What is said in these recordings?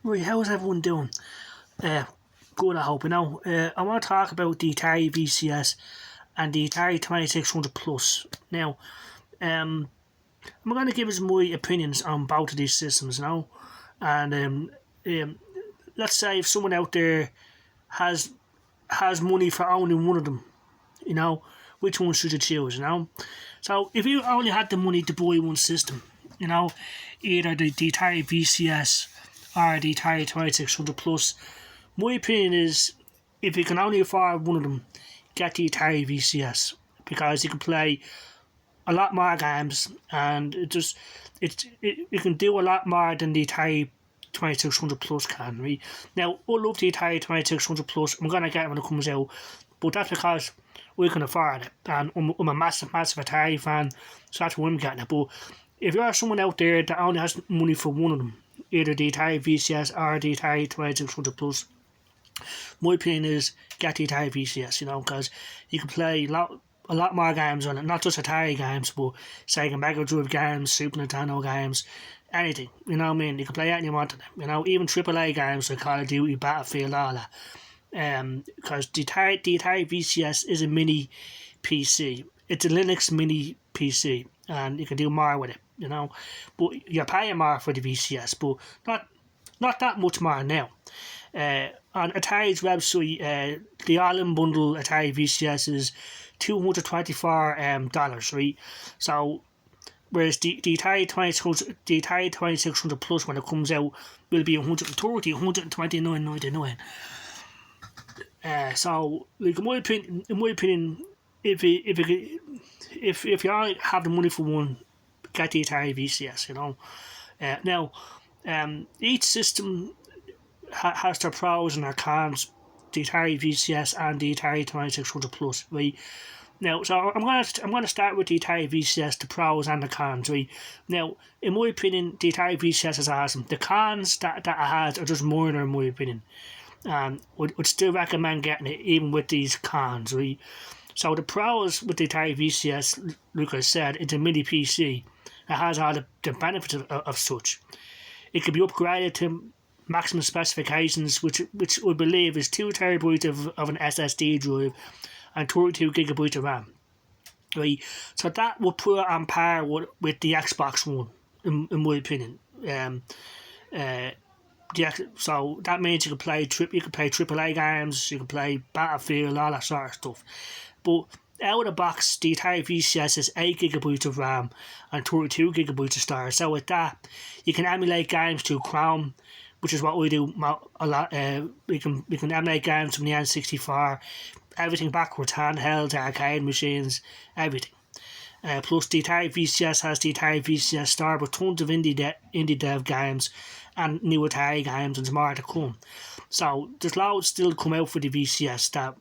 Right, how's everyone doing? Good, I hope. I want to talk about the Atari VCS and the Atari 2600 Plus. Now, I'm going to give us my opinions on both of these systems now. And let's say if someone out there has money for only one of them, which one should you choose, So, if you only had the money to buy one system, either the Atari VCS or the Atari 2600 Plus, my opinion is if you can only afford one of them, get the Atari VCS because you can play a lot more games and it can do a lot more than the Atari 2600 Plus can. Right? Now, I love the Atari 2600 Plus. I'm going to get it when it comes out, but that's because we can afford it. And I'm a massive Atari fan, so that's why I'm getting it. But if you're someone out there that only has money for one of them, either the Atari VCS or the Atari 2600 Plus, my opinion is get the Atari VCS, because you can play a lot more games on it, not just Atari games, but Sega Mega Drive games, Super Nintendo games, anything, you know what I mean? You can play anything you want on it, even AAA games like Call of Duty, Battlefield, all that. Because the Atari VCS is a mini PC. It's a Linux mini PC, and you can do more with it, But you're paying more for the VCS, but not that much more now. On Atari's website, the all-in bundle Atari VCS is $224, right? So, whereas the Atari 2600 Plus, when it comes out, will be $129.99. So, like in my opinion, if you all have the money for one, get the Atari VCS. Now, each system has their pros and their cons. The Atari VCS and the Atari 2600 Plus, right? Now, so I'm gonna start with the Atari VCS, the pros and the cons, right? Now, in my opinion, the Atari VCS is awesome. The cons that it has are just minor, in my opinion. Would still recommend getting it even with these cons, right? So the pros with the Atari VCS, like I said, it's a mini PC. It has all the benefits of such. It can be upgraded to maximum specifications, which I believe is 2 terabytes of an SSD drive and 32 gigabytes of RAM. Right, so that would put it on par with the Xbox One, in my opinion. So that means you can play AAA games, you can play Battlefield, all that sort of stuff. But out of the box, the Atari VCS is 8 gigabytes of RAM and 32 gigabytes of storage. So with that, you can emulate games through Chrome, which is what we do a lot. We can emulate games from the N64, everything backwards, handhelds, arcade machines, everything. Plus, the Atari VCS has the Atari VCS Store with tons of indie dev games and new Atari games, and there's more to come. So there's loads still to come out for the VCS that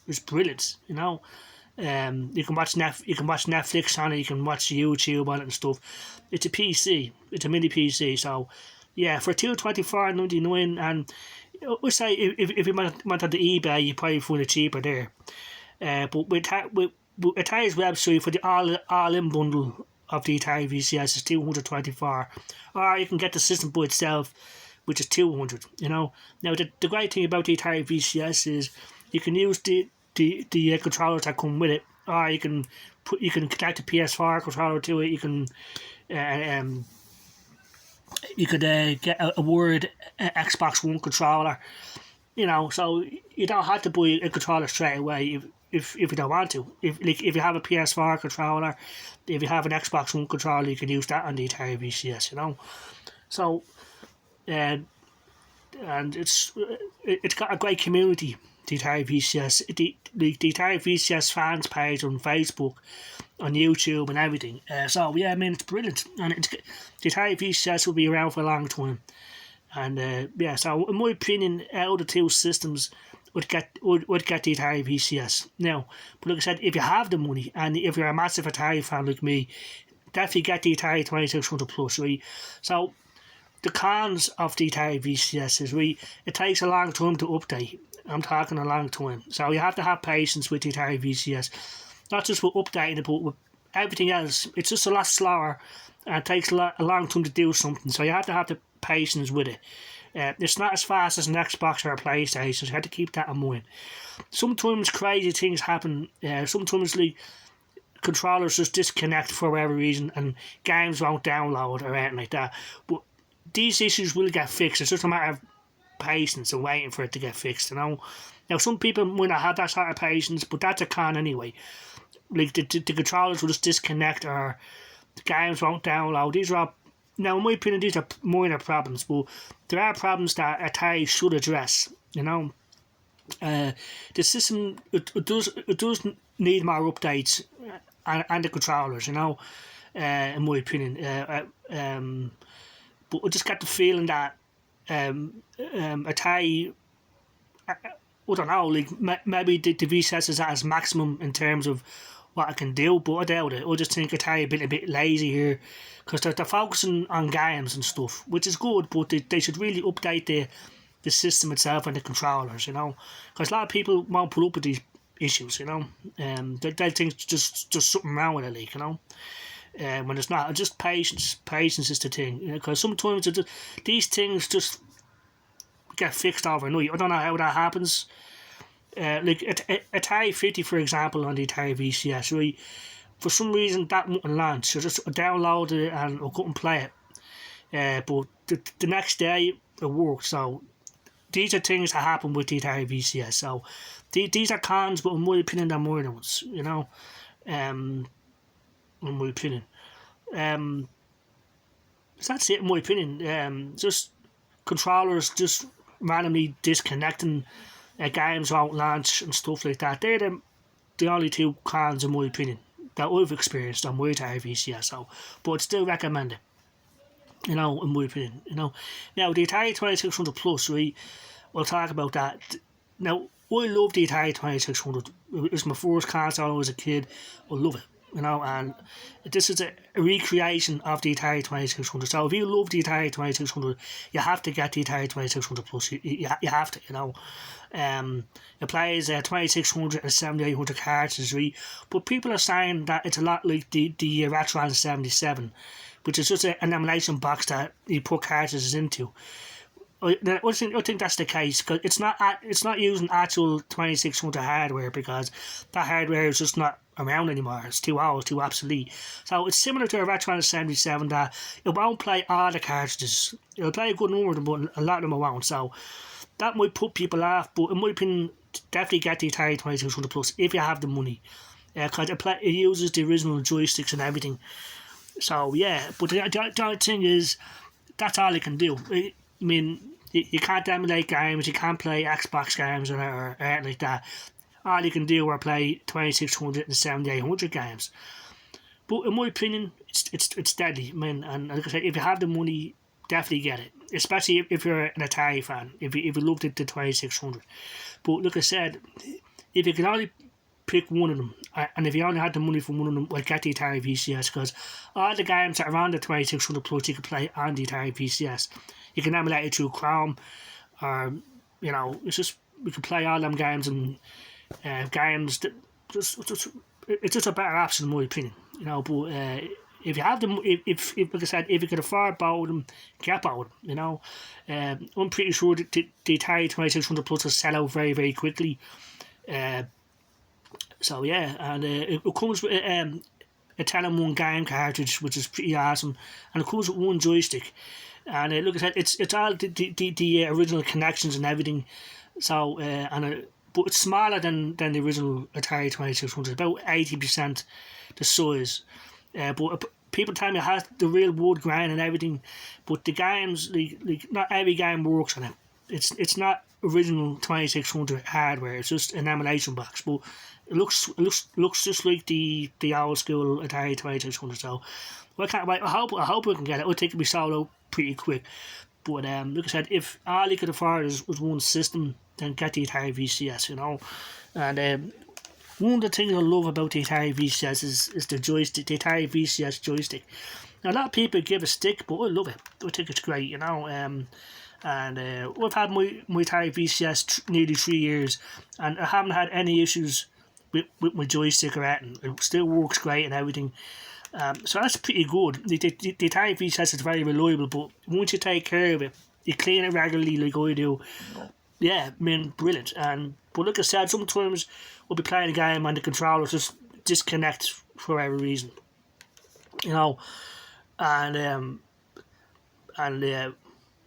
is brilliant. You can watch Netflix on it, you can watch YouTube on it and stuff. It's a PC, it's a mini PC. So yeah, for $224.99, and we say if you went on the eBay, you probably find it cheaper there. But with Atari's website for the all-in bundle of the Atari VCS is $224, or you can get the system by itself, which is $200. Now the great thing about the Atari VCS is you can use the controllers that come with it, or you can connect the PS4 controller to it. You could get a Word Xbox One controller, so you don't have to buy a controller straight away if you don't want to. If you have a PS4 controller, if you have an Xbox One controller, you can use that on the Atari VCS, So, and it's got a great community, the Atari VCS. The Atari VCS fans page on Facebook, on YouTube and everything. So yeah, I mean, it's brilliant, and the Atari VCS will be around for a long time. And so in my opinion, out of the two systems, would get the Atari VCS. Now, but like I said, if you have the money and if you're a massive Atari fan like me, definitely get the Atari 2600 Plus, right? So the cons of the Atari VCS is it takes a long time to update. I'm talking a long time. So you have to have patience with the Atari VCS. Not just with updating it, but with everything else. It's just a lot slower and it takes a long time to do something. So you have to have the patience with it. It's not as fast as an Xbox or a PlayStation, so you have to keep that in mind. Sometimes crazy things happen. Sometimes like controllers just disconnect for whatever reason and games won't download or anything like that. But these issues will get fixed. It's just a matter of patience and waiting for it to get fixed, you know. Now some people might not have that sort of patience, but that's a con anyway. Like the controllers will just disconnect or the games won't download. These are all, now in my opinion, these are minor problems, but there are problems that Atari should address, you know. The system it does need more updates, and the controllers, you know, in my opinion. But I just get the feeling that Atari, I don't know, like maybe the VCS is at its maximum in terms of what I can do, but I doubt it. I just think Atari a bit lazy here, because they're focusing on games and stuff, which is good, but they should really update the system itself and the controllers, you know, because a lot of people won't put up with these issues, you know. They think just something wrong with it, like, you know. When it's not, just patience is the thing, you know, because sometimes these things just get fixed overnight. I don't know how that happens. Like Atari 50, for example, on the Atari VCS, right? For some reason that wouldn't launch. I just downloaded it and I couldn't play it. But the next day it worked. So these are things that happen with the Atari VCS. So these are cons, but in my opinion, they're minor ones, you know. In my opinion. So that's it, in my opinion. Just controllers just randomly disconnecting, games won't launch and stuff like that. They're the only two cons, in my opinion, that I've experienced on my Atari VCS. So, but I'd still recommend it, you know, in my opinion, you know. Now, the Atari 2600 Plus, right, we'll talk about that. Now, I love the Atari 2600. It was my first console when I was a kid. I love it, you know, and this is a recreation of the Atari 2600. So if you love the Atari 2600, you have to get the Atari 2600 Plus. You have to, you know. It plays 2600 and 7800 cartridges, right? But people are saying that it's a lot like the Retron 77, which is just an emulation box that you put cartridges into. I think that's the case, because it's not using actual 2600 hardware, because that hardware is just not around anymore. It's too old, too obsolete. So it's similar to a Retron 77 that it won't play all the cartridges. It'll play a good number of them, but a lot of them it won't. So that might put people off, but in my opinion, definitely get the Atari 2600 Plus if you have the money, because it uses the original joysticks and everything. So yeah, but the only thing is, that's all it can do. I mean, you can't emulate games, you can't play Xbox games or anything like that. All you can do are play 2600 and 7800 games. But in my opinion, it's deadly, man. And like I said, if you have the money, definitely get it. Especially if you're an Atari fan, if you loved it, the 2600. But like I said, if you can only pick one of them, and if you only had the money for one of them, well, get the Atari VCS, because all the games that are on the 2600 Plus you can play on the Atari VCS. You can emulate it through Chrome, or, you know, it's just, we can play all them games, and games that it's just a better option, in my opinion, you know. But if you have them, if like I said, if you can afford both of them, get both of them, you know. I'm pretty sure that the Atari 2600 Plus will sell out very, very quickly. So yeah, and it comes with a 10-in-1 game cartridge, which is pretty awesome, and it comes with one joystick. And like I said, it's all the original connections and everything. So but it's smaller than the original Atari 2600. About 80% the size. But people tell me it has the real wood grain and everything. But the games, like not every game works on it. It's not original 2600 hardware. It's just an emulation box. But it looks just like the old school Atari 2600. So I can't wait. I hope we can get it. I think it'll be sold out pretty quick. But like I said, if all you could afford was one system, then get the Atari VCS, you know. And one of the things I love about the Atari VCS is the joystick, the Atari VCS joystick. Now, a lot of people give a stick, but I love it. I think it's great, you know. And I've had my Atari VCS nearly 3 years, and I haven't had any issues with my joystick or anything. It still works great and everything. So that's pretty good. The Atari VCS is very reliable, but once you take care of it, you clean it regularly like I do. Yeah, I mean, brilliant. But like I said, sometimes we'll be playing a game and the controller just disconnects for every reason, you know, and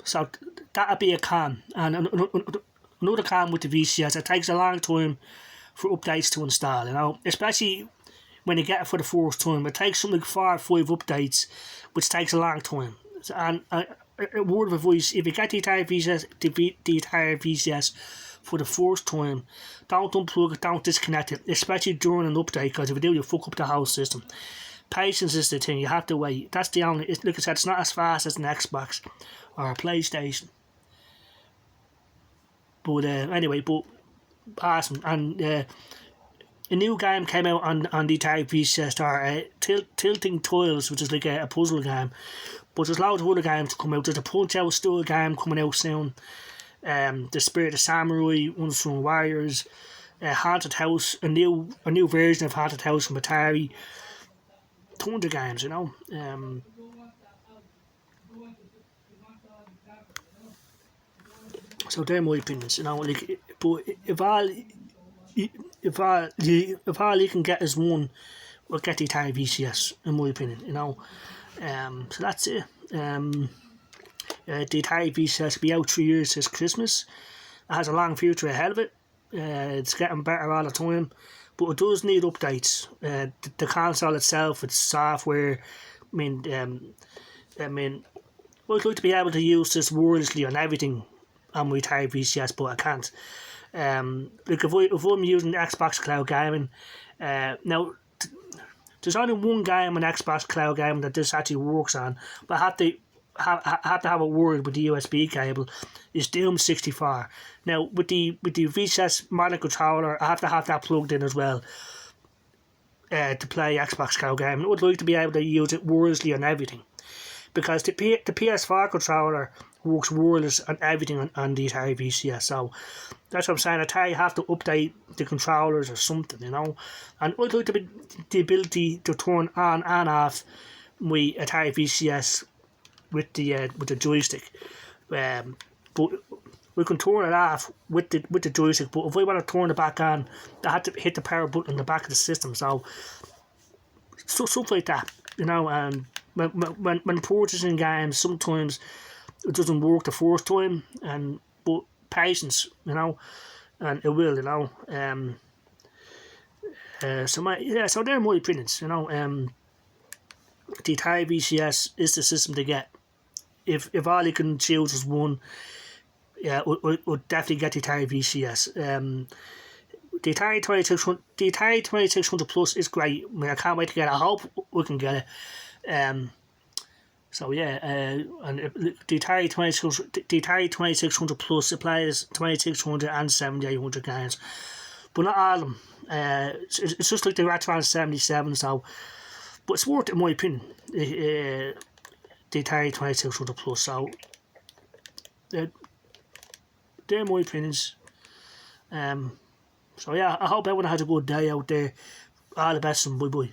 so that'd be a con. And another con with the VCS, it takes a long time for updates to install, you know, especially when you get it for the first time. It takes something like 4 or 5 updates, which takes a long time. And a word of advice: if you get the entire VCS for the first time, don't unplug it, don't disconnect it, especially during an update, because if you do, you fuck up the whole system. Patience is the thing. You have to wait. That's the only. Like I said, it's not as fast as an Xbox or a PlayStation. But anyway, awesome. And a new game came out on the Atari VCS, Tilting Tiles, which is like a puzzle game. But there's loads of other games to come out. There's a Punch-Out style game coming out soon. The Spirit of Samurai, Unsung Warriors, Haunted House, a new version of Haunted House from Atari. Tons of games, you know. So they're my opinions, you know. Like, but if all you can get is one, we'll get the Atari VCS, in my opinion, you know. So that's it. The Atari VCS will be out 3 years this Christmas. It has a long future ahead of it. It's getting better all the time, but it does need updates. The console itself, its software. I mean, I'd like to be able to use this wirelessly on everything on my Atari VCS, but I can't. Like if I'm using Xbox Cloud Gaming, now there's only one game on Xbox Cloud Gaming that this actually works on, but I have to have a word with the USB cable. Is Doom 64. Now with the VCS modern controller, I have to have that plugged in as well to play Xbox Cloud Gaming. I would like to be able to use it wirelessly on everything, because the PS4 controller works wireless on everything on the Atari VCS. So that's what I'm saying. Atari have to update the controllers or something, you know. And I'd like to be the ability to turn on and off my Atari VCS with the joystick. But we can turn it off with the joystick. But if we want to turn it back on, I have to hit the power button in the back of the system. So stuff like that, you know. And when purchasing games, sometimes it doesn't work the first time, but patience, you know, and it will, you know. So they're my opinions, you know. The Atari VCS is the system to get. If all you can choose is one, yeah, would definitely get the Atari VCS. The Atari 2600 Plus is great. I mean, I can't wait to get it. I hope we can get it. So yeah, and the Atari 2600 Plus supplies 2600 and 7800 games, but not all of them. It's just like the Retron 77. So, but it's worth it in my opinion. The Atari 2600 Plus. So they're my opinions. So yeah, I hope everyone has a good day out there. All the best and bye bye.